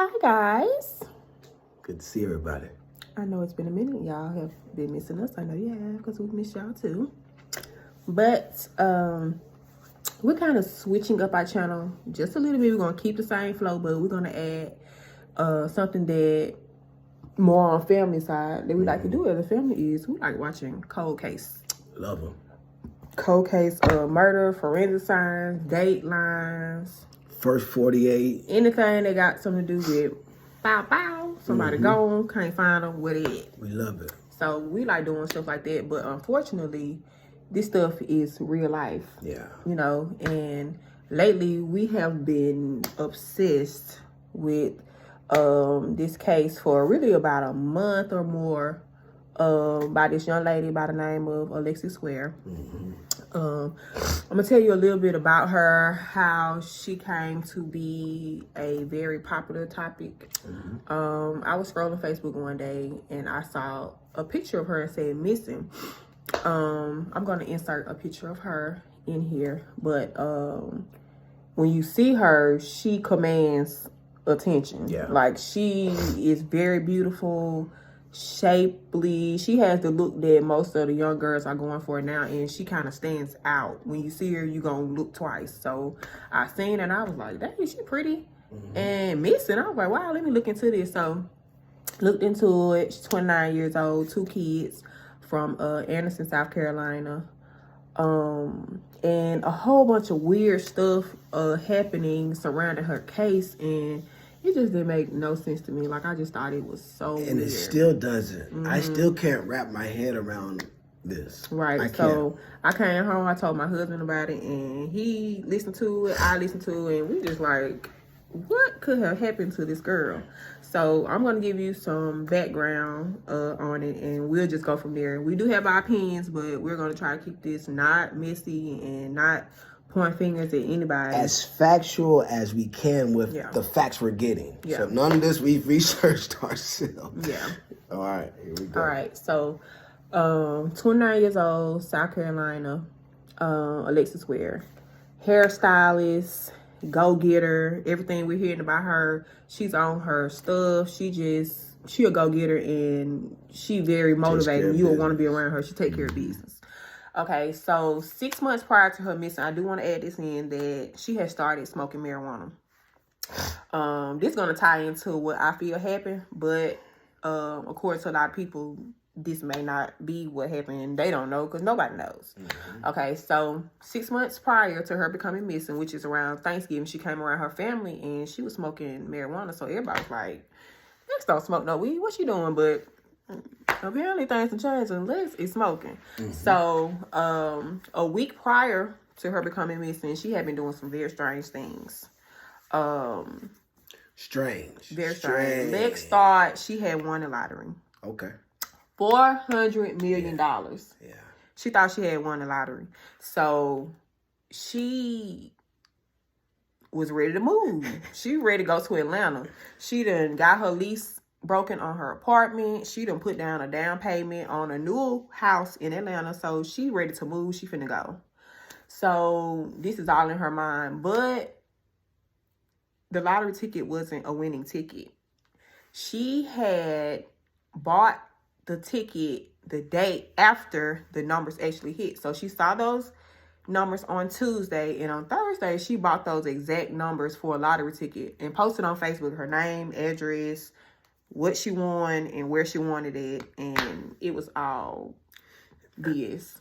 Hi guys. Good to see everybody. I know it's been a minute. Y'all have been missing us. I know you have, because we missed y'all too. But we're kind of switching up our channel just a little bit. We're gonna keep the same flow, but we're gonna add something that more on family side that we like to do as a family is we like watching cold case. Love them. Cold case, murder, forensic science, datelines. First 48. Anything that got something to do with bow. Somebody gone, can't find them, where they at. We love it. So we like doing stuff like that. But unfortunately, this stuff is real life. Yeah. You know, and lately we have been obsessed with this case for really about a month or more by this young lady by the name of Alexis Ware. I'm gonna tell you a little bit about her, how she came to be a very popular topic. I was scrolling Facebook one day and I saw a picture of her and said missing. I'm gonna insert a picture of her in here, but when you see her, she commands attention. Yeah. Like, she is very beautiful, shapely. She has the look that most of the young girls are going for now, and she kind of stands out. When you see her, you gonna look twice. So I seen her and I was like, dang, she pretty. And missing, I was like, wow, let me look into this. So looked into it. She's 29 years old, 2 kids from Anderson, South Carolina. And a whole bunch of weird stuff happening surrounding her case, and it just didn't make no sense to me. Like, I just thought it was so weird. And it still doesn't. I still can't wrap my head around this. Right. So I came home, I told my husband about it, and he listened to it, I listened to it, and we just like, what could have happened to this girl? So I'm going to give you some background on it, and we'll just go from there. We do have our opinions, but we're going to try to keep this not messy and not point fingers at anybody. As factual as we can with the facts we're getting. Yeah. So none of this we've researched ourselves. Yeah. All right, here we go. All right, so 29 years old, South Carolina, Alexis Ware, hairstylist, go-getter. Everything we're hearing about her, she's on her stuff. She a go-getter, and she very motivating. You will want to be around her. She take care of business. Okay, so 6 months prior to her missing, I do want to add this in, that she had started smoking marijuana. This is going to tie into what I feel happened, but according to a lot of people, this may not be what happened. They don't know, because nobody knows. Okay, so 6 months prior to her becoming missing, which is around Thanksgiving, she came around her family and she was smoking marijuana. So everybody was like, Lex don't smoke no weed. What she doing? But apparently things have changed and Lex is smoking. So a week prior to her becoming missing, she had been doing some very strange things. Strange. Very strange. Lex thought she had won the lottery. Okay. $400 million. Yeah. She thought she had won the lottery. So she was ready to move. She ready to go to Atlanta. She done got her lease broken on her apartment. She done put down a down payment on a new house in Atlanta. So she ready to move. She finna go. So this is all in her mind. But the lottery ticket wasn't a winning ticket. She had bought the ticket the day after the numbers actually hit. So she saw those numbers on Tuesday, and on Thursday she bought those exact numbers for a lottery ticket and posted on Facebook her name, address, what she won, and where she wanted it, and it was all BS.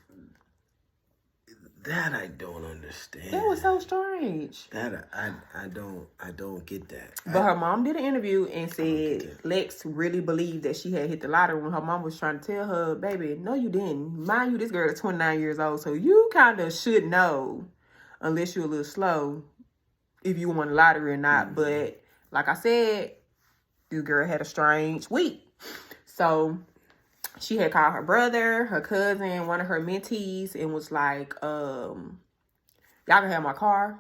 That I don't understand. That was so strange. That I don't get that. But her mom did an interview and said Lex really believed that she had hit the lottery when her mom was trying to tell her, baby, no, you didn't. Mind you, this girl is 29 years old, so you kind of should know, unless you're a little slow, if you won the lottery or not. But like I said, this girl had a strange week. So she had called her brother, her cousin, one of her mentees, and was like, y'all can have my car.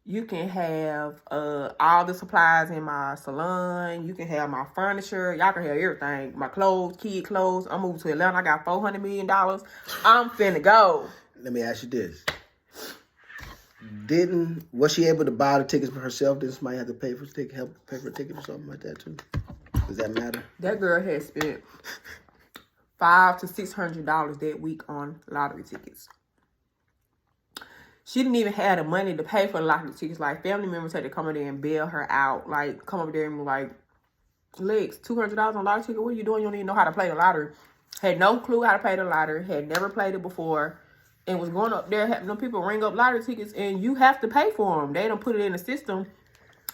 You can have all the supplies in my salon. You can have my furniture. Y'all can have everything. My clothes, kid clothes. I'm moving to Atlanta. I got $400 million. I'm finna go. Let me ask you this. Was she able to buy the tickets for herself? Did somebody have to pay for a ticket or something like that too? Does that matter? That girl had spent $500 to $600 that week on lottery tickets. She didn't even have the money to pay for the lottery tickets. Like, family members had to come over there and bail her out. Like, come over there and be like, Lex, $200 on lottery ticket? What are you doing? You don't even know how to play the lottery. Had no clue how to play the lottery. Had never played it before. And was going up there having them people ring up lottery tickets. And you have to pay for them. They don't put it in the system.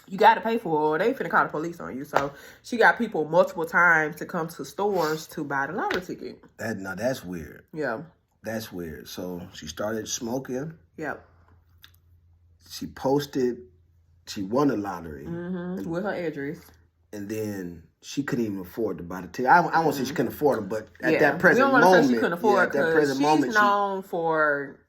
You got to pay for it, or they finna call the police on you. So she got people multiple times to come to stores to buy the lottery ticket. That's weird. Yeah. That's weird. So she started smoking. Yep. She posted, she won the lottery. With her address. And then she couldn't even afford to buy the ticket. I won't say she couldn't afford them, but at that present moment. We don't want to say she couldn't afford because she's known for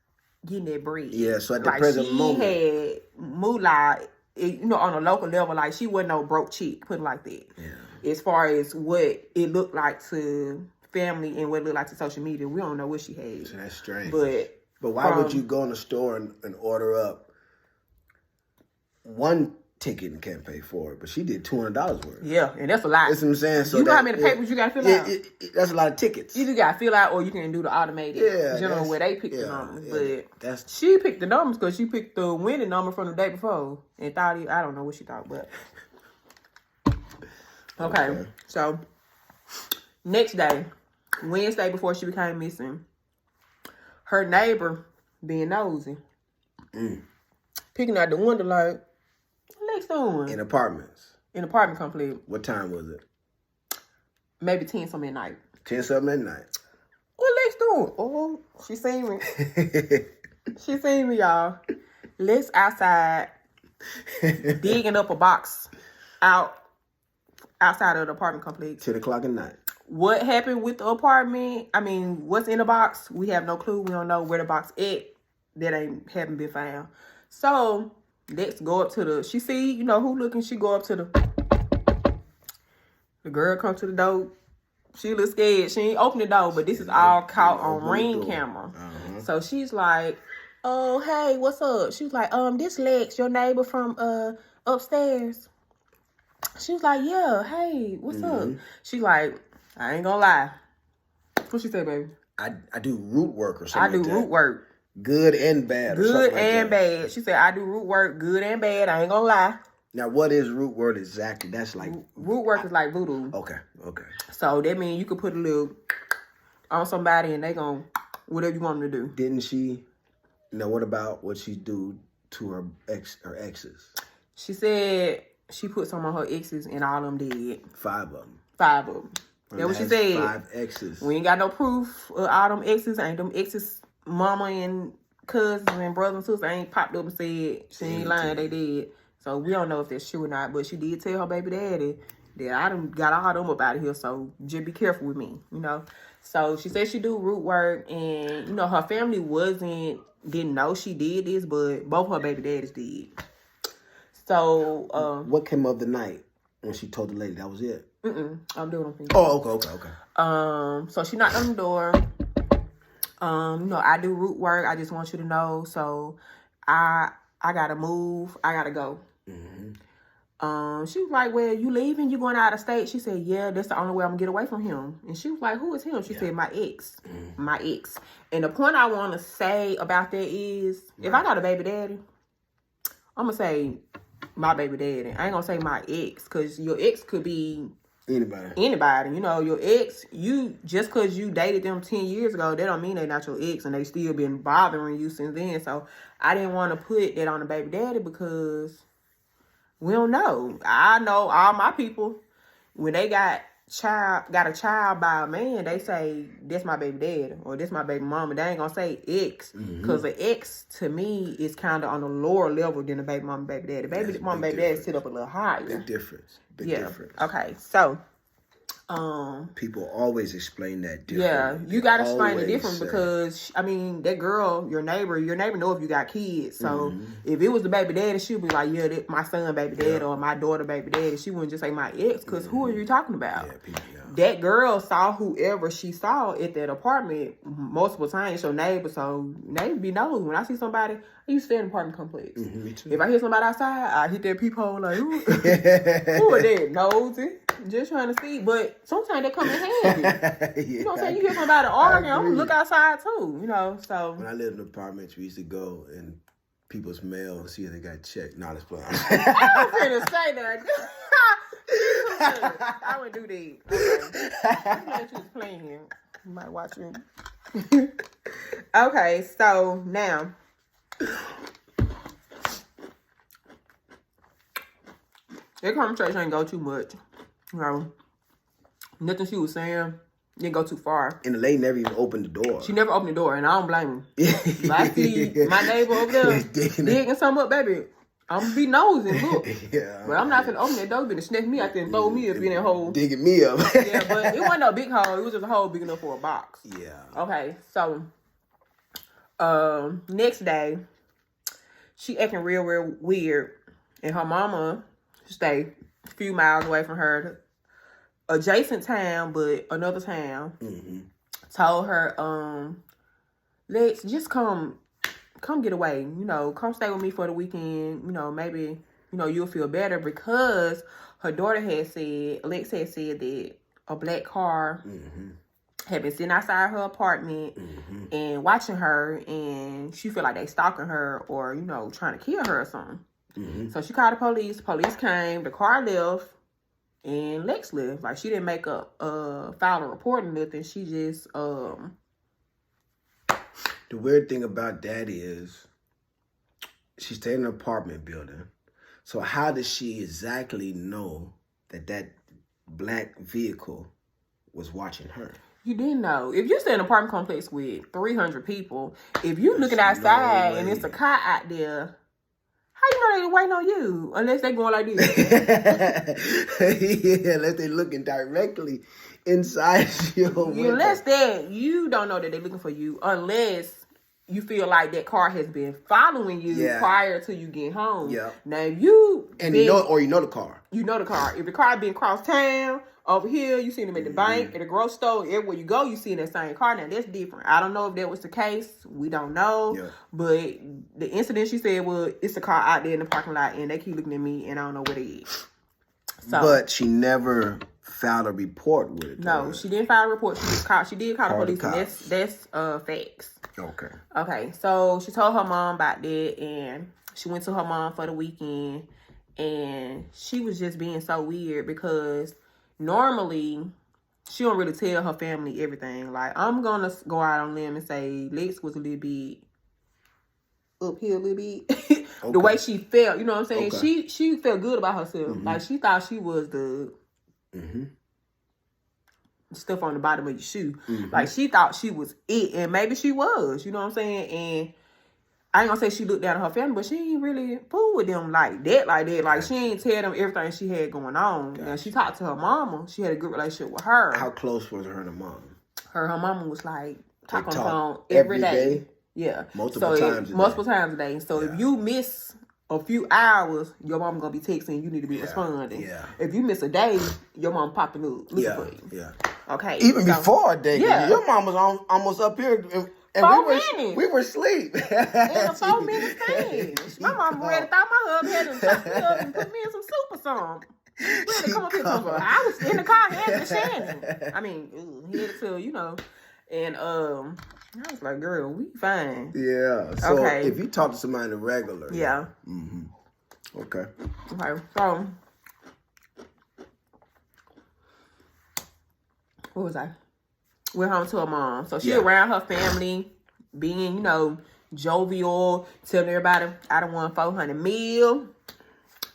getting that bread. Yeah, so at the present moment. She had moolah, on a local level, like she wasn't no broke chick, put it like that. Yeah. As far as what it looked like to family and what it looked like to social media, we don't know what she had. So that's strange. But why would you go in the store and order up one ticket and can't pay for it? But she did $200 worth. Yeah, and that's a lot. That's what I'm saying. So you know how many papers you got to fill out? That's a lot of tickets. Either you got to fill out or you can do the automated. Where they pick the numbers. But she picked the numbers because she picked the winning number from the day before and thought, I don't know what she thought, but. Okay. So next day, Wednesday before she became missing, her neighbor being nosy, picking out the window like, what Lex doing? In apartments. In apartment complex. What time was it? Maybe 10 something at night. 10 something at night. What Lex doing? Oh, she seen me. She seen me, y'all. Lex outside digging up a box outside of the apartment complex. 10 o'clock at night. What happened with the apartment? I mean, what's in the box? We have no clue. We don't know where the box at. That haven't been found. So let's go up to she see, who looking. She go up to the girl come to the door. She look scared. She ain't open the door, but this is all caught on Ring camera. So she's like, oh, hey, what's up? She was like, this Lex, your neighbor from upstairs. She was like, yeah, hey, what's up? She's like, I ain't gonna lie. What she say, baby? I do root work or something. I do root work. Good and bad. Good and bad. She said, I do root work, good and bad. I ain't gonna lie. Now, what is root work exactly? That's like... Root work is like voodoo. Okay. So, that means you could put a little on somebody and they gonna, whatever you want them to do. Didn't she... what about what she do to her exes? She said she put some on her exes and all of them did. 5 of them. That's what she said. 5 exes. We ain't got no proof of all them exes. Ain't them exes, mama and cousins and brothers and sisters ain't popped up and said she ain't lying. They did. So we don't know if that's true or not. But she did tell her baby daddy that I done got all them up out of here. So just be careful with me, So she said she do root work and, her family didn't know she did this, but both her baby daddies did. So, what came of the night when she told the lady that was it? I'm doing it. Oh, okay. So she knocked on the door. I do root work. I just want you to know. So I gotta move. I gotta go. She was like, well, you leaving? You going out of state? She said, yeah, that's the only way I'm gonna get away from him. And she was like, who is him? She said, my ex. My ex. And the point I want to say about that is, if I got a baby daddy, I'm gonna say my baby daddy. I ain't gonna say my ex, because your ex could be anybody. Your ex, just because you dated them 10 years ago, that don't mean they not your ex and they still been bothering you since then. So I didn't want to put that on the baby daddy because we don't know. I know all my people, when they got a child by a man, they say, that's my baby daddy or that's my baby mama. They ain't gonna say ex, because the ex to me is kind of on a lower level than the baby mama, baby daddy. Baby mama, baby daddy sit up a little higher. Big difference. Big difference. Okay, so People always explain that different. Yeah, you gotta explain it Always different say. because I mean that girl, your neighbor know if you got kids. So if it was the baby daddy, she'd be like, yeah, that my son baby daddy or my daughter baby daddy. She wouldn't just say my ex because who are you talking about? Yeah, people, That girl saw whoever she saw at that apartment multiple times. Your neighbor, so neighbor be nosy. When I see somebody, I used to stay in an apartment complex. Me too. If I hear somebody outside, I hit that peephole like, who are that? Nosy. Just trying to see. But sometimes they come in handy. You know what I'm saying? You hear somebody arguing, I'm gonna look outside too, you know. So when I lived in apartments, we used to go in people's mail and see if they got checked. Nah, let's play. I was gonna say that. I would do that. Okay. I'm glad you was playing here. You might watch me. Okay, so now that conversation ain't go too much. You know, nothing she was saying didn't go too far. And the lady never even opened the door. She never opened the door, and I don't blame her. If I see my neighbor over there digging something up, baby, I'm gonna be nosy and look. But I'm not gonna open that door. You're gonna snatch me out there and throw me up in that hole. Digging me up. Yeah, but it wasn't no big hole. It was just a hole big enough for a box. Yeah. Okay, so next day, she acting real weird, and her mama stayed a few miles away from her, adjacent town, but another town. Told her, let's just come get away. You know, come stay with me for the weekend. You know, maybe, you know, you'll feel better because her daughter had said, Alexis had said that a black car had been sitting outside her apartment and watching her, and she feel like they stalking her or, you know, trying to kill her or something. So she called the police. Police came. The car left, and Lex left. Like, she didn't make file a report or nothing. She just The weird thing about that is she stayed in an apartment building. So how does she exactly know that black vehicle was watching her? You didn't know. If you stay in an apartment complex with 300 people, if you looking outside and it's a car out there, how you know they waiting on you? Unless they going like this. Yeah, unless they looking directly inside your window. Unless that, you don't know that they're looking for you. Unless you feel like that car has been following you prior to you getting home. Yeah. Now, if you... And you know the car. You know the car. If the car been cross town, over here, you see them at the bank, at the grocery store, everywhere you go, you see that same car. Now, that's different. I don't know if that was the case. We don't know. Yeah. But the incident she said was, it's a car out there in the parking lot, and they keep looking at me, and I don't know where they is. So, but she never filed a report with it. No, she didn't file a report. She did call the police, and that's facts. Okay. Okay, so she told her mom about that, and she went to her mom for the weekend, and she was just being so weird because normally she don't really tell her family everything. Like, I'm gonna go out on them and say Lex was a little bit up here a little bit. The way she felt, you know what I'm saying? She felt good about herself. Like, she thought she was the stuff on the bottom of your shoe. Like, she thought she was it, and maybe she was, you know what I'm saying? And I ain't gonna say she looked down on her family, but she ain't really fool with them like that. Like, she ain't tell them everything she had going on. Now, she talked to her mama. She had a good relationship with her. How close was her and her mom? Her mama was like, talk on the phone every day. Yeah. Multiple times a day. So if you miss a few hours, your mom gonna be texting, you need to be responding. Yeah. If you miss a day, your mom popping up looking for you. Yeah. Okay. Even before a day. Yeah. Your mom was almost up here. And 4 minutes. We were asleep. In a 4 minute thing. My mom ready to thought my hub had to tuck me up and put me in some soup or something. Ready to come up here something. I was in the car headed to Shannon. I mean, headed to, you know. And I was like, girl, we fine. Yeah. So if you talk to somebody regular. Yeah. Okay. Okay. So what was I? Went home to her mom. So she around her family, being, you know, jovial, telling everybody I done won $400 million.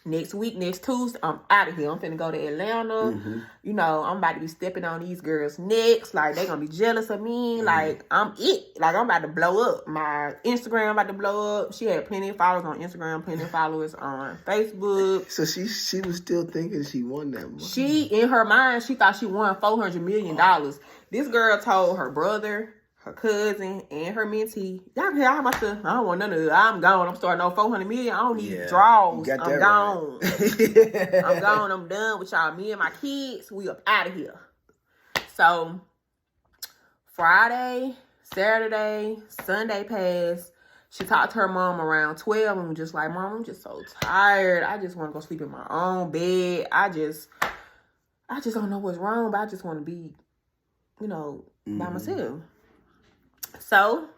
Next week, next Tuesday, I'm out of here. I'm finna go to Atlanta. You know, I'm about to be stepping on these girls' necks. Like, they gonna be jealous of me. Like, I'm it. Like, I'm about to blow up. My Instagram about to blow up. She had plenty of followers on Instagram, plenty of followers on Facebook. So she was still thinking she won that money. She, in her mind, she thought she won $400 million. This girl told her brother, her cousin, and her mentee, I'm about to, I don't want none of it. I'm gone. I'm starting on $400 million. I don't need draws. I'm gone. Right. I'm gone. I'm done with y'all. Me and my kids, we up out of here. So, Friday, Saturday, Sunday passed. She talked to her mom around 12 and was just like, Mom, I'm just so tired. I just want to go sleep in my own bed. I just don't know what's wrong, but I just want to be, you know, by myself. So,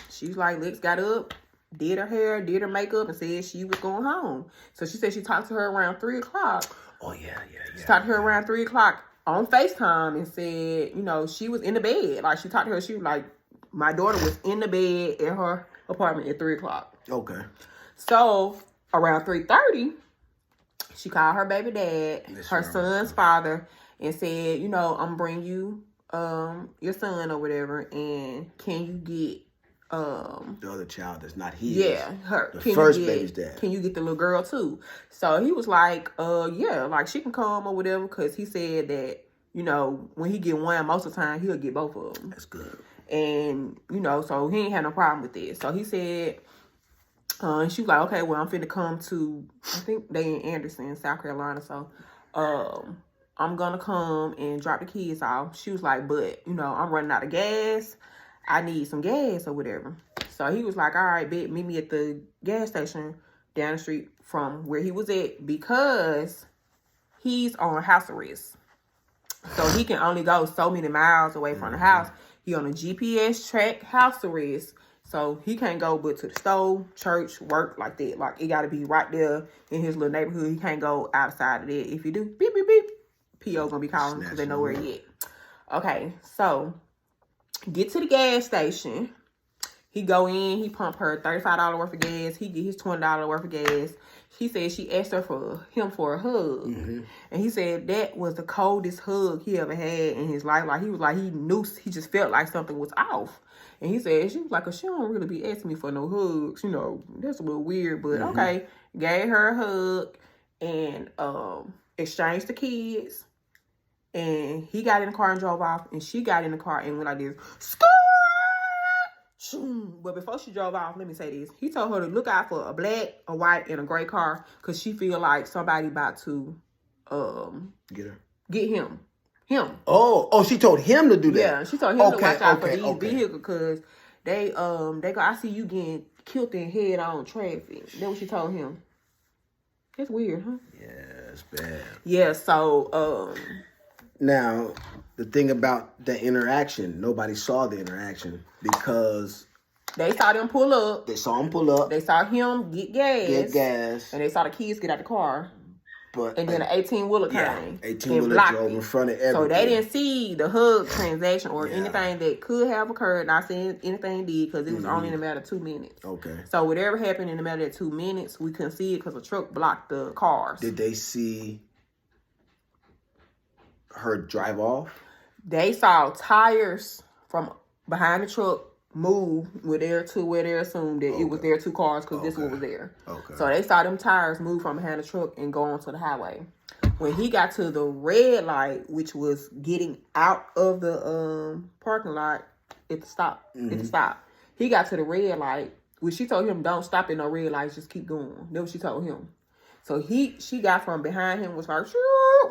she was like, Lex got up, did her hair, did her makeup, and said she was going home. So, she said she talked to her around 3 o'clock. Oh, yeah. She talked to her around 3 o'clock on FaceTime and said, you know, she was in the bed. Like, she talked to her, she was like, my daughter was in the bed in her apartment at 3 o'clock. Okay. So, around 3:30, she called her baby dad, her son's father, and said, you know, I'm bringing you your son or whatever, and can you get the other child that's not his? Yeah, her. The first baby's dad. Can you get the little girl too? So he was like, yeah, like she can come or whatever, because he said that, you know, when he get one, most of the time he'll get both of them. That's good. And, you know, so he ain't had no problem with it. So he said, she was like, okay, well, I'm finna come to, I think they in Anderson, South Carolina. So, I'm gonna come and drop the kids off. She was like, but, you know, I'm running out of gas. I need some gas or whatever. So he was like, all right, bet, meet me at the gas station down the street from where he was at, because he's on house arrest. So he can only go so many miles away from the house. He on a GPS track house arrest. So he can't go but to the store, church, work, like that. Like, it got to be right there in his little neighborhood. He can't go outside of that. If you do, beep, beep, beep, P.O. gonna be calling because they know where he at. Okay, so get to the gas station. He go in, he pump her $35 worth of gas. He get his $20 worth of gas. He said she asked her for a hug. And he said that was the coldest hug he ever had in his life. Like, he was like, he knew, he just felt like something was off. And he said, she was like, she don't really be asking me for no hugs. You know, that's a little weird, but okay. Gave her a hug and exchanged the kids. And he got in the car and drove off. And she got in the car and went like this. But before she drove off, let me say this. He told her to look out for a black, a white, and a gray car, because she feel like somebody about to get him. Oh, she told him to do that. Yeah, she told him to watch out for these vehicles, because they go, I see you getting killed in head-on traffic. That's what she told him. That's weird, huh? Yeah, it's bad. Yeah, so now, the thing about the interaction, nobody saw the interaction because they saw them pull up. They saw him pull up. They saw him get gas. And they saw the kids get out the car. And then an 18-wheeler came. 18-wheeler drove in front of everything. So they didn't see the hug transaction or anything that could have occurred. Not saying anything did, because it was only in a matter of 2 minutes. Okay. So whatever happened in a matter of 2 minutes, we couldn't see it because a truck blocked the cars. Did they see her drive off? They saw tires from behind the truck move where they assumed that it was their two cars, because this one was there. Okay. So they saw them tires move from behind the truck and go onto the highway. When he got to the red light, which was getting out of the parking lot at the stop, he got to the red light, which she told him, don't stop at no red lights, just keep going. That's what she told him. So she got from behind him, was like,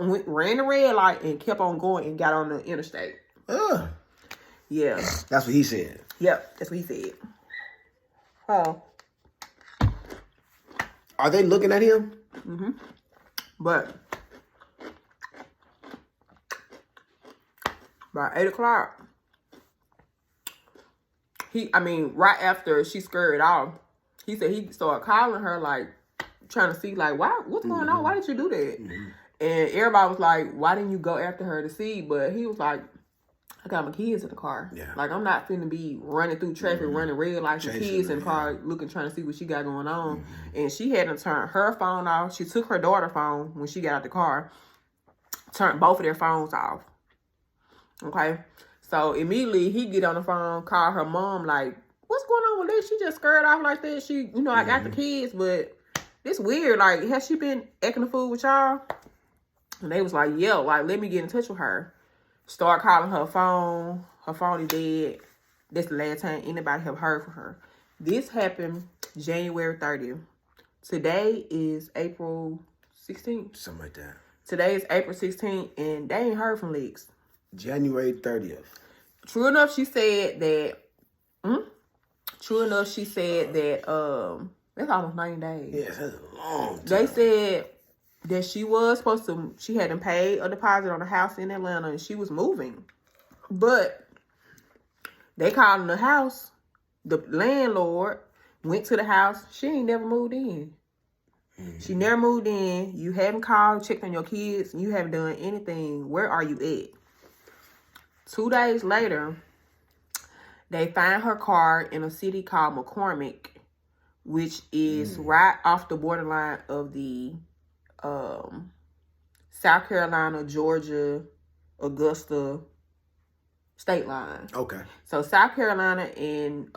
ran the red light and kept on going and got on the interstate. Yeah. That's what he said. Yep, that's what he said. Oh. Are they looking at him? But by 8 o'clock, right after she scurried off, he said he started calling her, like, trying to see, like, what's going on? Why did you do that? And everybody was like, why didn't you go after her to see? But he was like, I got my kids in the car. Yeah. Like, I'm not finna be running through traffic, running red lights with kids in the car, looking, trying to see what she got going on. And she had to turn her phone off. She took her daughter's phone when she got out the car, turned both of their phones off. Okay? So, immediately, he get on the phone, call her mom, like, what's going on with this? She just scared off like that. She, I got the kids, but it's weird. Like, has she been acting a fool with y'all? And they was like, yeah, like, let me get in touch with her. Start calling her phone. Her phone is dead. That's the last time anybody have heard from her. This happened January 30th. Today is April 16th. Something like that. Today is April 16th, and they ain't heard from Lex. January 30th. True enough, she said that. That's almost 90 days. Yes, that's a long time. They said that she hadn't paid a deposit on a house in Atlanta and she was moving. But they called in the house. The landlord went to the house. She ain't never moved in. She never moved in. You haven't called, checked on your kids, and you haven't done anything. Where are you at? 2 days later, they find her car in a city called McCormick, which is right off the borderline of the South Carolina, Georgia, Augusta state line. Okay. So South Carolina and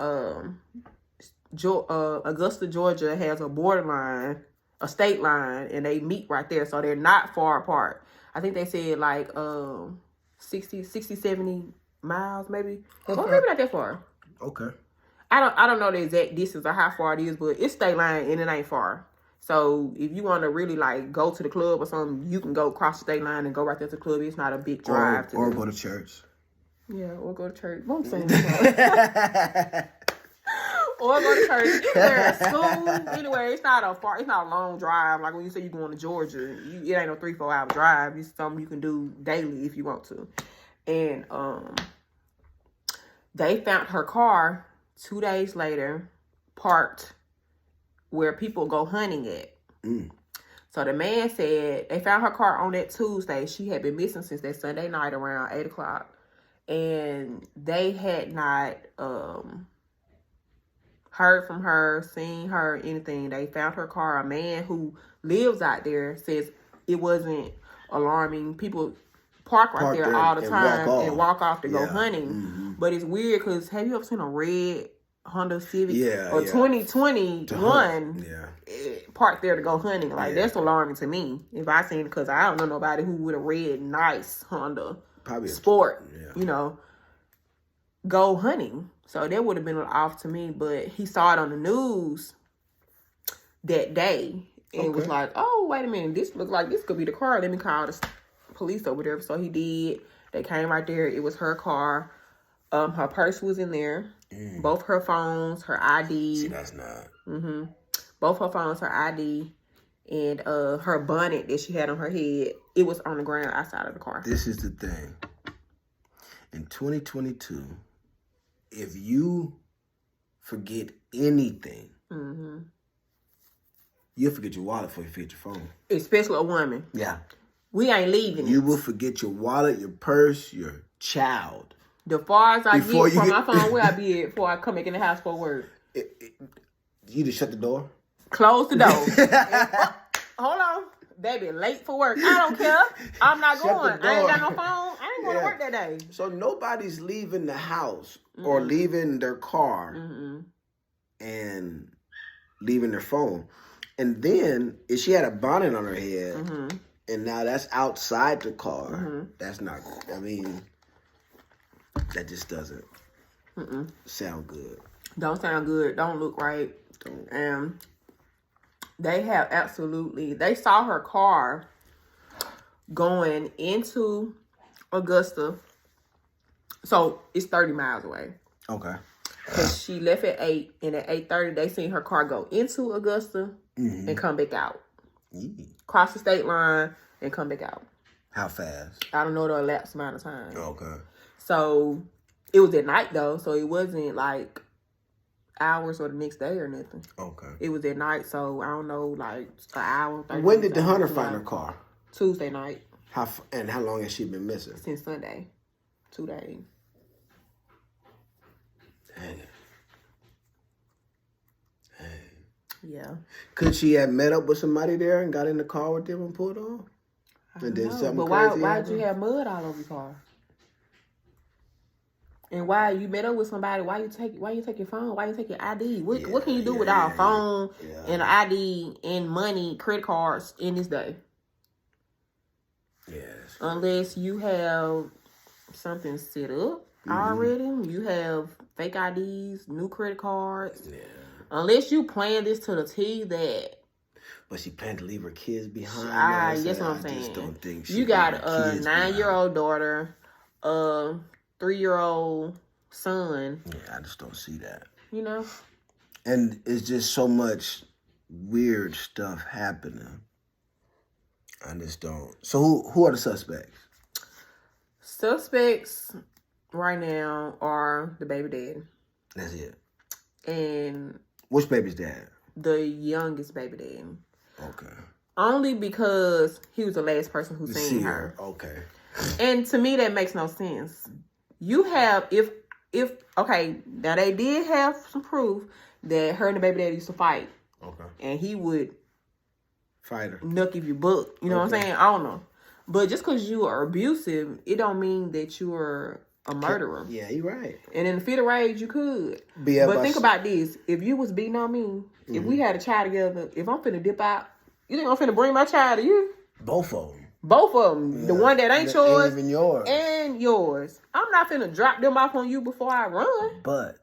Augusta, Georgia has a borderline, a state line, and they meet right there. So they're not far apart. I think they said like 60, 70 miles maybe. Okay. Or maybe not that far. Okay. I don't know the exact distance or how far it is, but it's state line and it ain't far. So if you want to really like go to the club or something, you can go cross the state line and go right there to the club. It's not a big drive. Or go to church. Yeah, or go to church. Won't say that. Or go to church. Anywhere, school, anywhere. It's not a long drive. Like when you say you're going to Georgia, it ain't no 3-4 hour drive. It's something you can do daily if you want to. And they found her car 2 days later, parked where people go hunting at. So the man said they found her car on that Tuesday. She had been missing since that Sunday night around 8 o'clock. And they had not heard from her, seen her, anything. They found her car. A man who lives out there says it wasn't alarming. People park right there all the time and walk off to go hunting. But it's weird because have you ever seen a red Honda Civic or 2021 parked there to go hunting? Like that's alarming to me if I seen it, because I don't know nobody who with a red nice Honda Sport, go hunting. So that would have been off to me. But he saw it on the news that day and was like, "Oh, wait a minute, this looks like this could be the car. Let me call the police over there." So he did. They came right there. It was her car. Her purse was in there. Both her phones, her ID. See, that's not. Both her phones, her ID, and her bonnet that she had on her head. It was on the ground outside of the car. This is the thing. In 2022, if you forget anything, you'll forget your wallet before you forget your phone. Especially a woman. Yeah. We ain't leaving. You will forget your wallet, your purse, your child. The far as I get from my phone, where I be at before I come back in the house for work. You just shut the door? Close the door. Hold on. Baby, late for work. I don't care. I'm not going. I ain't got no phone. I ain't going to work that day. So nobody's leaving the house or leaving their car and leaving their phone. And then if she had a bonnet on her head and now that's outside the car, that's not, I mean, that just doesn't sound good. Don't sound good. Don't look right. And they have they saw her car going into Augusta. So it's 30 miles away. Okay. Because she left at 8, and at 8:30 they seen her car go into Augusta and come back out. Cross the state line and come back out. How fast? I don't know the elapsed amount of time. Okay. So it was at night though, so it wasn't like hours or the next day or nothing. Okay. It was at night, so I don't know, like an hour. When did the hunter find her car? Tuesday night. How long has she been missing? Since Sunday. 2 days. Dang. Yeah. Could she have met up with somebody there and got in the car with them and pulled off? And then something But crazy why happened? did you have mud all over your car? And why you met up with somebody? Why you take your phone? Why you take your ID? What can you do without a phone and an ID and money, credit cards in this day? Yes. Unless you have something set up already, you have fake IDs, new credit cards. Yeah. Unless you plan this to the T that. But she planned to leave her kids behind. That's what I'm saying. I just don't think she you got a kids 9-year-old daughter, a 3-year-old son. Yeah, I just don't see that. You know? And it's just so much weird stuff happening. I just don't. So who are the suspects? Suspects right now are the baby daddy. That's it. And which baby's dad? The youngest baby daddy. Okay. Only because he was the last person who seen her. Okay. And to me, that makes no sense. You have, if okay, now they did have some proof that her and the baby daddy used to fight. Okay. And he would fight her. Nuck if you book. You know what I'm saying? I don't know. But just because you are abusive, it don't mean that you are a murderer. Yeah, you're right. And in the fit of rage, you could. But think about this. If you was beating on me, if we had a child together, if I'm finna dip out, you think I'm finna bring my child to you? Both of them. Both of them. Yeah. The one that ain't yours. And even yours. And yours. I'm not finna drop them off on you before I run. But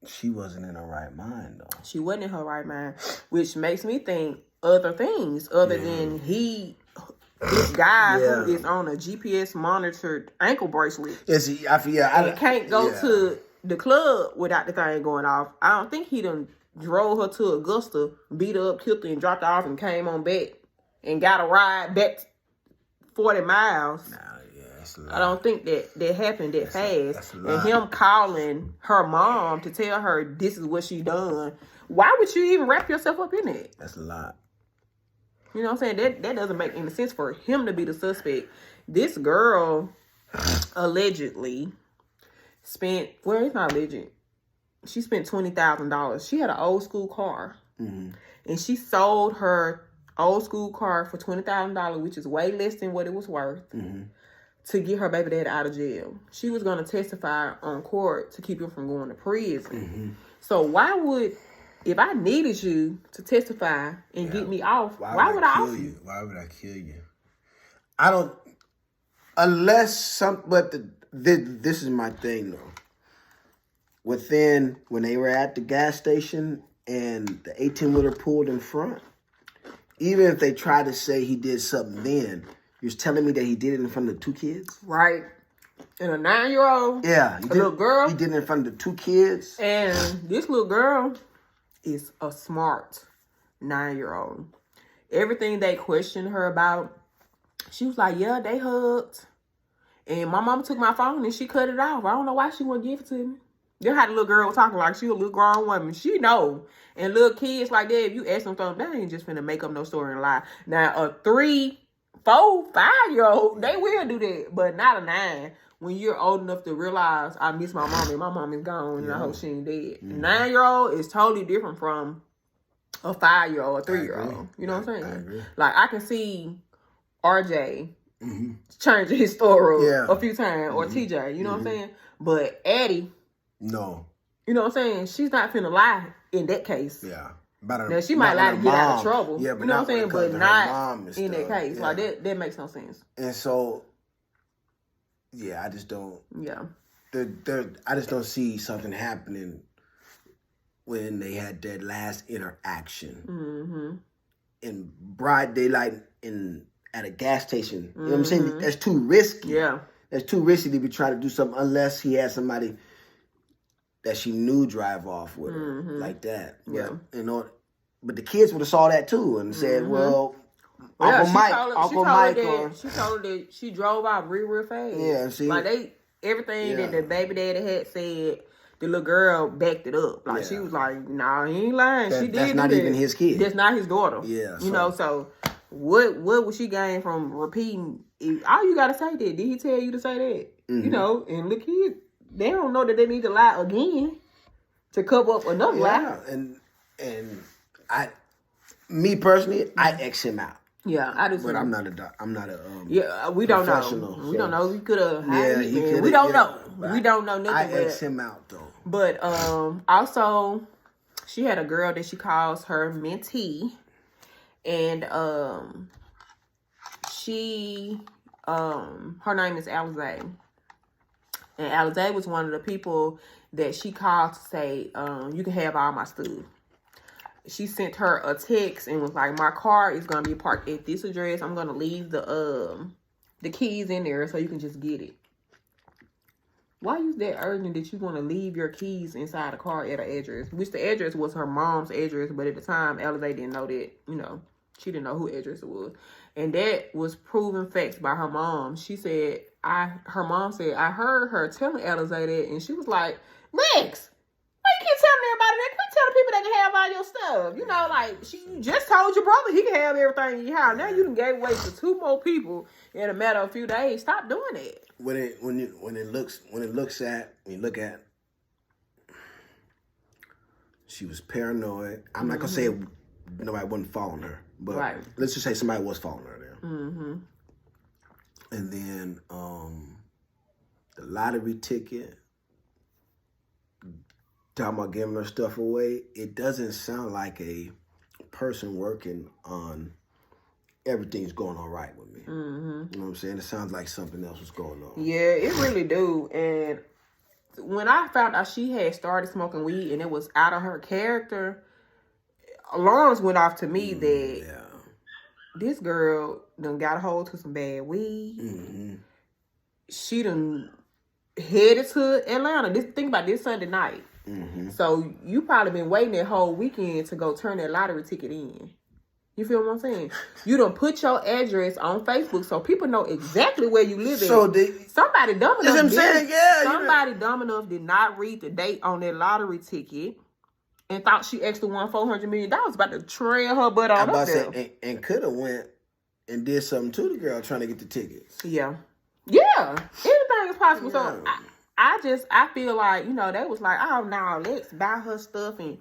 she wasn't in her right mind, though. She wasn't in her right mind, which makes me think other things other than this guy who is on a GPS monitored ankle bracelet. Yes, I can't go to the club without the thing going off. I don't think he done drove her to Augusta, beat her up, killed her, and dropped her off, and came on back and got a ride back 40 miles. Nah, that's a lot. I don't think that happened that fast. And him calling her mom to tell her this is what she done. Why would you even wrap yourself up in it? That's a lot. You know what I'm saying? That doesn't make any sense for him to be the suspect. This girl allegedly spent, well, it's not alleged. She spent $20,000. She had an old school car. Mm-hmm. And she sold her old school car for $20,000, which is way less than what it was worth, to get her baby daddy out of jail. She was going to testify on court to keep him from going to prison. Mm-hmm. So why would... If I needed you to testify and get me off, why would I kill you? Why would I kill you? I don't, unless this is my thing though. When they were at the gas station and the 18-wheeler pulled in front, even if they tried to say he did something then, you're telling me that he did it in front of the two kids? Right. And a 9-year-old. Yeah. Little girl. He did it in front of the two kids. And this little girl is a smart 9-year-old. Everything they questioned her about, she was like, yeah, they hugged. And my mama took my phone and she cut it off. I don't know why she wouldn't give it to me. Then how the little girl was talking like she a little grown woman. She know. And little kids like that, if you ask them something, they ain't just finna make up no story and lie. Now, a 3, 4, 5-year-old, they will do that. But not a 9. When you're old enough to realize I miss my mom and my mom is gone and I hope she ain't dead. 9-year-old is totally different from a 5-year-old, a 3-year-old. You know what I'm saying? I agree. Like I can see RJ changing his story a few times or TJ, you know what I'm saying? But Addie, no. You know what I'm saying? She's not finna lie in that case. Yeah. Now she might lie to get out of trouble. Yeah, but you know what I'm saying? But not in that case. Yeah. Like that makes no sense. And so I just don't. Yeah. I just don't see something happening when they had that last interaction in broad daylight at a gas station. You know what I'm saying? That's too risky. Yeah. That's too risky to be trying to do something unless he had somebody that she knew drive off with her like that. Yeah. But the kids would have saw that too and said, well, Uncle Mike. She told her that she drove out real fast. Yeah, see. Like everything that the baby daddy had said, the little girl backed it up. Like she was like, nah, he ain't lying. That's not even his kid. That's not his daughter. Yeah. You know, so what would she gain from repeating? All you gotta say that. Did he tell you to say that? You know, and look here, they don't know that they need to lie again to cover up another lie. And me personally, I X him out. Yeah, I just. But I'm not a we don't know. We don't know. We could have. We don't know. We don't know nothing. I X him out though. But also, she had a girl that she calls her mentee, and she her name is Alexis. And Alexis was one of the people that she called to say, you can have all my stuff. She sent her a text and was like, my car is going to be parked at this address. I'm going to leave the keys in there so you can just get it. Why is that urgent that you want to leave your keys inside the car at an address? Which the address was her mom's address, but at the time, Alexis didn't know that, she didn't know who address it was. And that was proven facts by her mom. She said, her mom said, I heard her telling Alexis that, and she was like, Lex, why you keep telling everybody that? Quit telling people they can have all your stuff. She just told your brother he can have everything in your house. Now you done gave away to 2 more people in a matter of a few days. Stop doing it. When you look at, she was paranoid. I'm not gonna say nobody wasn't following her, but let's just say somebody was following her there. Mm-hmm. And then the lottery ticket, talking about giving her stuff away, it doesn't sound like a person working on everything's going all right with me. Mm-hmm. You know what I'm saying? It sounds like something else was going on. Yeah, it really do. And when I found out she had started smoking weed and it was out of her character, alarms went off to me that this girl done got a hold to some bad weed. Mm-hmm. She done headed to Atlanta. Think about this Sunday night. Mm-hmm. So you probably been waiting that whole weekend to go turn that lottery ticket in. You feel what I'm saying? You done put your address on Facebook so people know exactly where you live at. Somebody dumb enough. Somebody dumb enough did not read the date on that lottery ticket and thought she actually won $400 million. About to trail her butt on up there. And could have went and did something to the girl trying to get the tickets. Yeah. Anything is possible. Yeah. So I feel like, they was like, oh, no, let's buy her stuff. And,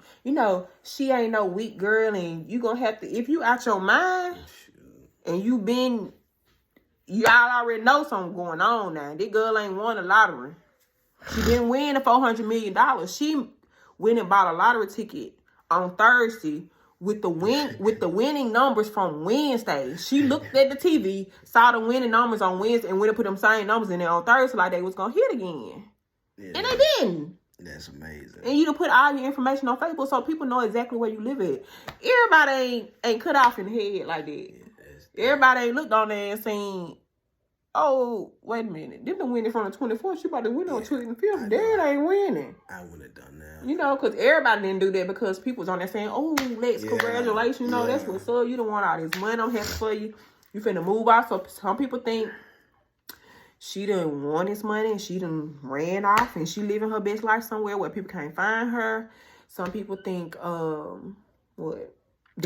she ain't no weak girl. And you going to have to, if you out your mind and y'all already know something going on now. This girl ain't won a lottery. She didn't win the $400 million. She went and bought a lottery ticket on Thursday with the winning numbers from Wednesday. She looked at the TV, saw the winning numbers on Wednesday, and went and put them same numbers in there on Thursday like they was going to hit again. Yeah, and they didn't. That's amazing. And you to put all your information on Facebook so people know exactly where you live at. Everybody ain't cut off in the head like that. Yeah, everybody ain't looked on there and seen, oh, wait a minute. They been winning from the 24th. She about to win on 25th. Dad ain't winning. I would have done that. Because everybody didn't do that because people was on there saying, oh, Lex, congratulations. That's what's up. You don't want all this money. I'm happy for you. You finna move out. So some people think she done won this money and she done ran off and she living her best life somewhere where people can't find her. Some people think, that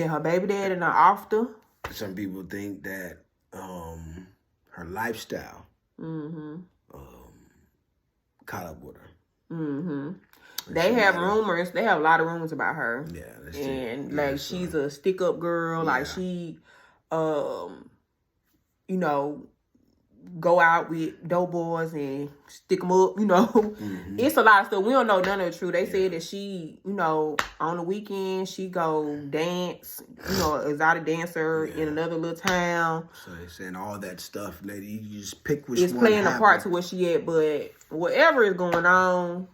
her baby daddy not off her. Some people think that her lifestyle caught up with her. Mm-hmm. They have rumors. They have a lot of rumors about her. Yeah, that's true. And she's a stick-up girl. Yeah. Like she, go out with dope boys and stick them up. Mm-hmm. It's a lot of stuff. We don't know none of the truth. They said that she, on the weekend she go dance. Exotic dancer in another little town. So they're saying all that stuff. Lady, you just pick which it's one. It's playing a part to where she at, but whatever is going on.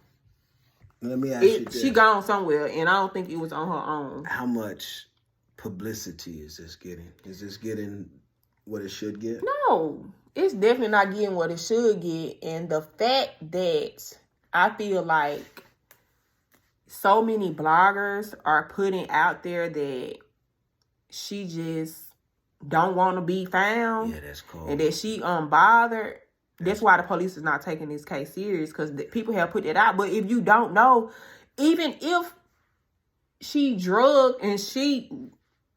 Let me ask you this. She gone somewhere, and I don't think it was on her own. How much publicity is this getting? Is this getting what it should get? No, it's definitely not getting what it should get. And the fact that I feel like so many bloggers are putting out there that she just don't want to be found. Yeah, that's cool. And that she unbothered. That's why the police is not taking this case serious, because people have put it out. But if you don't know, even if she drugged and she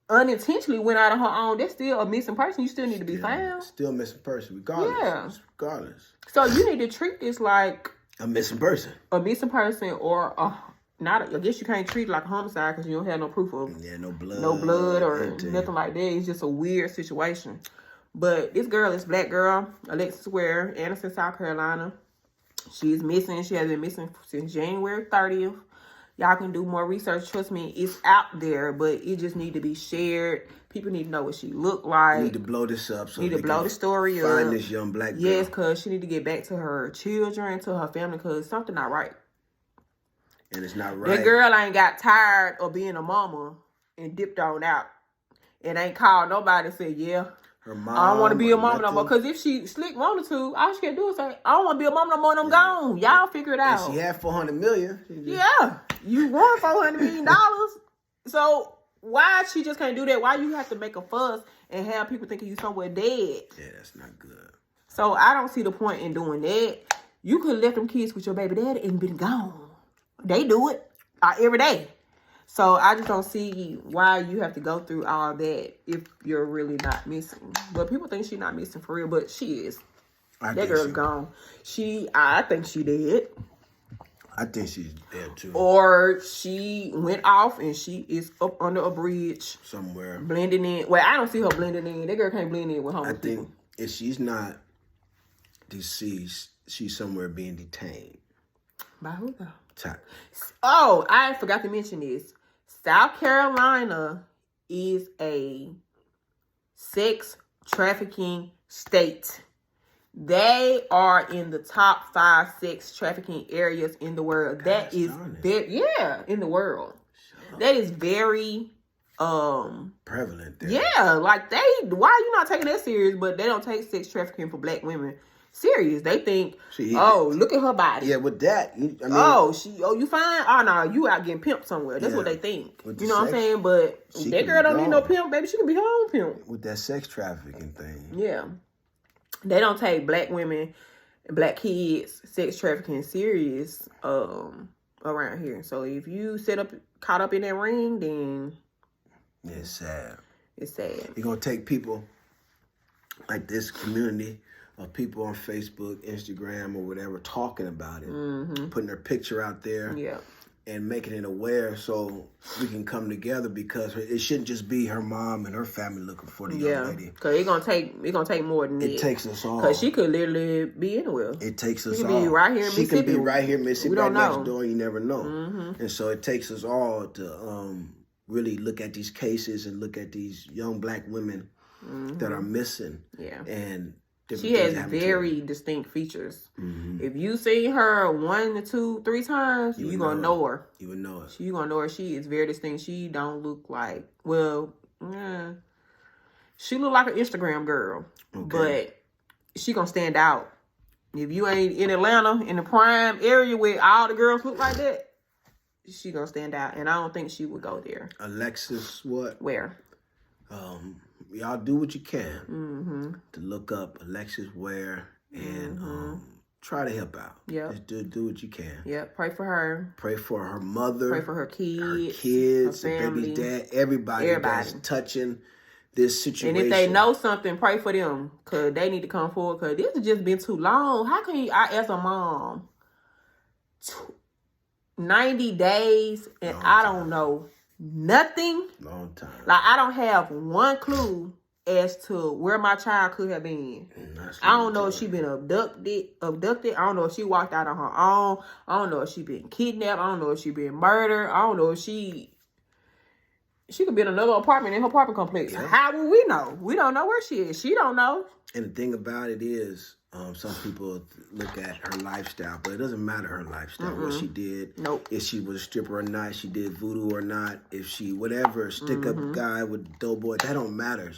unintentionally went out on her own, that's still a missing person. You still need to be found. Still a missing person, regardless. Yeah. Regardless. So you need to treat this like A missing person. A missing person or not. I guess you can't treat it like a homicide because you don't have no proof of no blood. No blood or anything. nothing like that. It's just a weird situation. But this girl is black girl, Alexis Ware, Anderson, South Carolina. She's missing. She has been missing since January 30th. Y'all can do more research. Trust me, it's out there, but it just need to be shared. People need to know what she looked like. Need to blow this up. So need to blow the story up. Find this young black girl. Yes, because she need to get back to her children, to her family, because something not right. And it's not right. That girl ain't got tired of being a mama and dipped on out. And ain't called nobody and said, yeah, her mom, I don't want to be a mama no more. Because if she slick wanted to, all she can do is say, I don't want to be a mama no more and I'm gone. Y'all figure it out. And she had $400 million. Yeah. You won $400 million. So why she just can't do that? Why you have to make a fuss and have people thinking you somewhere dead? Yeah, that's not good. So I don't see the point in doing that. You could have left them kids with your baby daddy and been gone. They do it every day. So I just don't see why you have to go through all that if you're really not missing. But people think she's not missing for real, but she is. That girl's gone. I think she did. I think she's dead too. Or she went off and she is up under a bridge. Somewhere. Blending in. Well, I don't see her blending in. That girl can't blend in with homeless people. I think if she's not deceased, she's somewhere being detained. By who though? Oh, I forgot to mention this. South Carolina is a sex trafficking state. They are in the top 5 sex trafficking areas in the world. That is in the world. That is very prevalent there. Yeah, like why are you not taking that serious? But they don't take sex trafficking for black women serious. They think, look at her body. Yeah, with that, I mean, you fine? Oh no, you out getting pimped somewhere. That's what they think. You know what I'm saying? But that girl don't need no pimp, baby. She can be her own pimp. With that sex trafficking thing. Yeah. They don't take black women and black kids sex trafficking serious around here. So if you caught up in that ring, then it's sad. It's sad. You're gonna take people like this community of people on Facebook, Instagram, or whatever, talking about it, putting their picture out there, and making it aware so we can come together, because it shouldn't just be her mom and her family looking for the young lady. Because it's gonna take more than that. It takes us all. Because she could literally be anywhere. It takes us all. She could be right here in Mississippi. She could be right here in Mississippi, we don't know. Next door. You never know. And so it takes us all to really look at these cases and look at these young black women that are missing. Yeah. And she has very distinct features. If you see her 1 to 2, 3 times, you're going to know her. You would know her. You're going to know her. She is very distinct. She don't look like, she look like an Instagram girl. But she going to stand out. If you ain't in Atlanta, in the prime area where all the girls look like that, she going to stand out. And I don't think she would go there. Alexis what? Where? Y'all do what you can to look up Alexis Ware and try to help out. Yeah, just do what you can. Yeah, pray for her. Pray for her mother. Pray for her kids, her family, baby dad, everybody that's touching this situation. And if they know something, pray for them, because they need to come forward, because this has just been too long. How can I, as a mom, 90 days and I don't know nothing? Long time. Like, I don't have one clue as to where my child could have been. I don't know if she been abducted. I don't know if she walked out on her own. I don't know if she been kidnapped. I don't know if she been murdered. I don't know if she could be in another apartment in her apartment complex. Yeah. How will we know? We don't know where she is. She don't know. And the thing about it is, some people look at her lifestyle, but it doesn't matter her lifestyle, what she did. Nope. If she was a stripper or not, she did voodoo or not, if she, whatever, stick up guy with doughboy, that don't matter.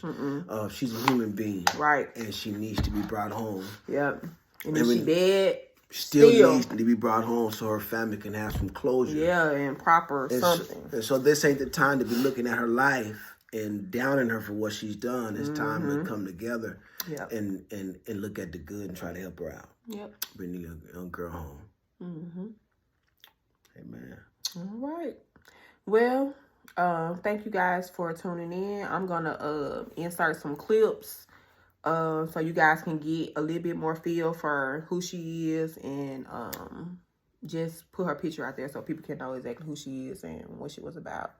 She's a human being. Right. And she needs to be brought home. Yep. And if she dead, still needs to be brought home so her family can have some closure. Yeah, and proper something. And so this ain't the time to be looking at her life and downing her for what she's done. It's time to come together and look at the good and try to help her out. Yep. Bring the young girl home. Amen. All right. Well, thank you guys for tuning in. I'm going to insert some clips So you guys can get a little bit more feel for who she is, and just put her picture out there so people can know exactly who she is and what she was about.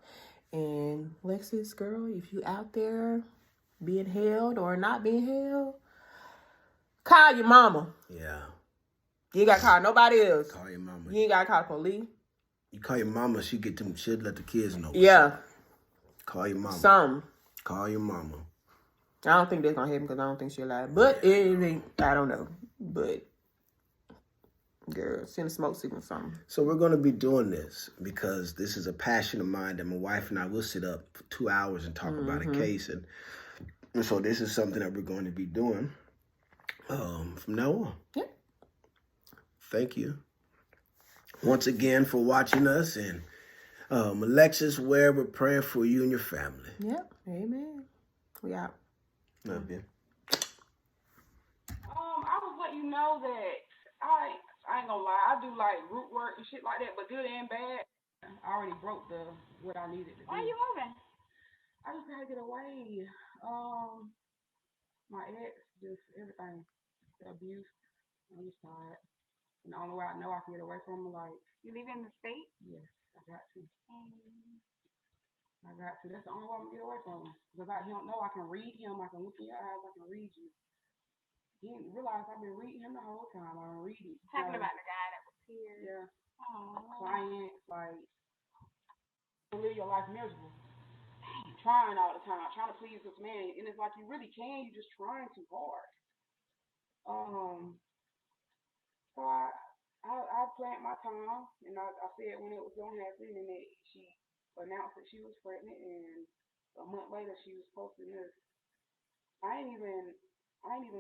And Alexis, girl, if you out there being held or not being held, call your mama. Yeah. You ain't got to call nobody else. Call your mama. You ain't got to call police. You call your mama, she'll let the kids know. Yeah. Call your mama. Some. Call your mama. I don't think that's going to happen because I don't think she'll lie. But it ain't, I don't know. But, girl, send a smoke signal or something. So we're going to be doing this because this is a passion of mine that my wife and I will sit up for 2 hours and talk about a case. And so this is something that we're going to be doing from now on. Yeah. Thank you once again for watching us. And Alexis Ware, we're praying for you and your family. Yep. Amen. We out. Love you. I was letting you know that I ain't gonna lie, I do like group work and shit like that, but good and bad. I already broke what I needed to do. Why are you moving? I just gotta get away. My ex, just everything, the abuse. I'm just tired. And the only way I know I can get away from him, like, You leaving the state? yes, I got to. That's the only way I'm gonna get away from him. Because he don't know I can read him. I can look in your eyes. I can read you. He didn't realize I've been reading him the whole time. I've been reading. Talking about the guy that was here. Yeah. Oh. Clients, like, to live your life miserable. Trying all the time, trying to please this man. And it's like you really can, you're just trying too hard. So I planned my time, and I said when it was gonna happen, and she announced that she was pregnant, and a month later she was posting this. I ain't even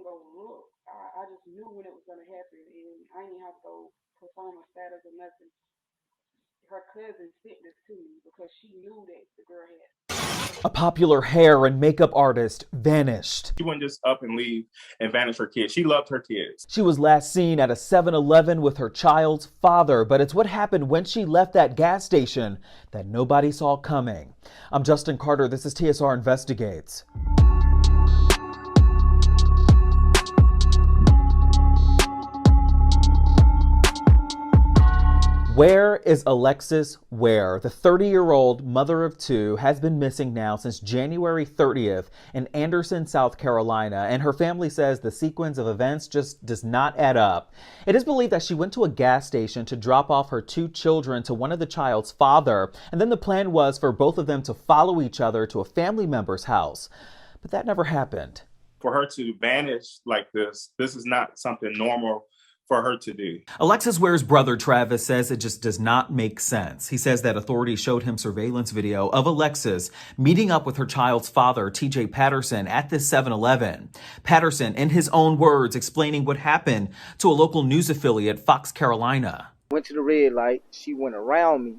go look. I just knew when it was gonna happen, and I didn't even have to go confirm her status or nothing. Her cousin sent this to me because she knew that the girl had. A popular hair and makeup artist vanished. She wouldn't just up and leave and vanish her kids. She loved her kids. She was last seen at a 7-Eleven with her child's father, but it's what happened when she left that gas station that nobody saw coming. I'm Justin Carter. This is TSR Investigates. Where is Alexis Ware? The 30-year-old mother of two has been missing now since January 30th in Anderson, South Carolina, and her family says the sequence of events just does not add up. It is believed that she went to a gas station to drop off her two children to one of the child's father, and then the plan was for both of them to follow each other to a family member's house. But that never happened. For her to vanish like this is not something normal for her to do. Alexis Ware's brother Travis says it just does not make sense. He says that authorities showed him surveillance video of Alexis meeting up with her child's father, TJ Patterson, at this 7-Eleven. Patterson, in his own words, explaining what happened to a local news affiliate, Fox Carolina. Went to the red light, she went around me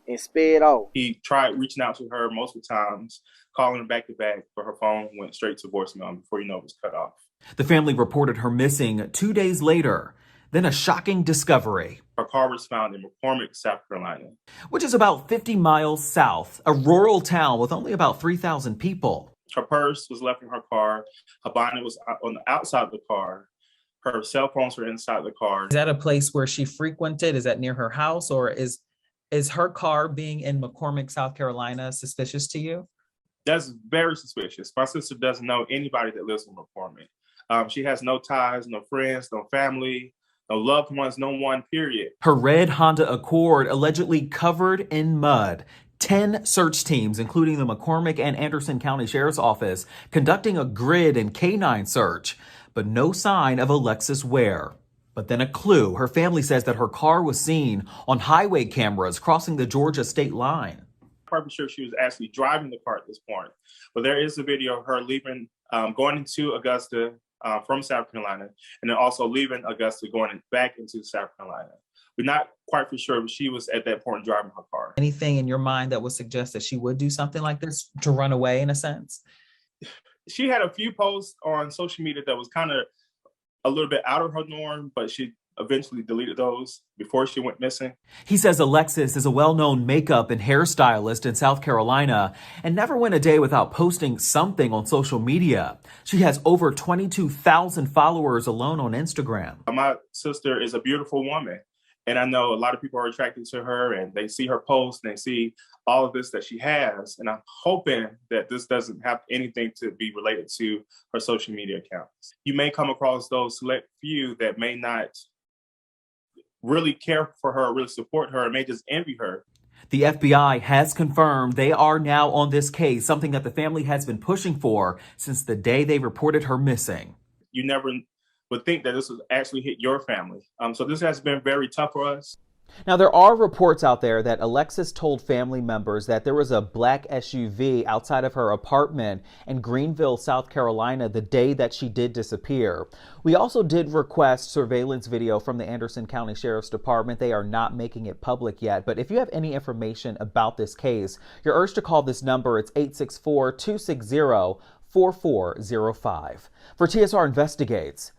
and sped off. He tried reaching out to her multiple times, calling her back to back, but her phone went straight to voicemail before you know it was cut off. The family reported her missing 2 days later. Then a shocking discovery. Her car was found in McCormick, South Carolina, which is about 50 miles south, a rural town with only about 3,000 people. Her purse was left in her car. Her bonnet was on the outside of the car. Her cell phones were inside the car. Is that a place where she frequented? Is that near her house, or is her car being in McCormick, South Carolina, suspicious to you? That's very suspicious. My sister doesn't know anybody that lives in McCormick. She has no ties, no friends, no family, no loved ones, no one, period. Her red Honda Accord allegedly covered in mud. 10 search teams, including the McCormick and Anderson County Sheriff's Office, conducting a grid and canine search, but no sign of Alexis Ware. But then a clue. Her family says that her car was seen on highway cameras crossing the Georgia state line. I'm pretty sure she was actually driving the car at this point, but there is a video of her leaving, going into Augusta from South Carolina, and then also leaving Augusta, going back into South Carolina. We're not quite for sure, but she was at that point driving her car. Anything in your mind that would suggest that she would do something like this to run away, in a sense? She had a few posts on social media that was kind of a little bit out of her norm, but she eventually deleted those before she went missing. He says Alexis is a well-known makeup and hairstylist in South Carolina and never went a day without posting something on social media. She has over 22,000 followers alone on Instagram. My sister is a beautiful woman, and I know a lot of people are attracted to her, and they see her post and they see all of this that she has, and I'm hoping that this doesn't have anything to be related to her social media accounts. You may come across those select few that may not really care for her, really support her, and may just envy her. The FBI has confirmed they are now on this case, something that the family has been pushing for since the day they reported her missing. You never would think that this would actually hit your family. So this has been very tough for us. Now, there are reports out there that Alexis told family members that there was a black SUV outside of her apartment in Greenville, South Carolina, the day that she did disappear. We also did request surveillance video from the Anderson County Sheriff's Department. They are not making it public yet, but if you have any information about this case, you're urged to call this number. It's 864-260-4405. For TSR Investigates,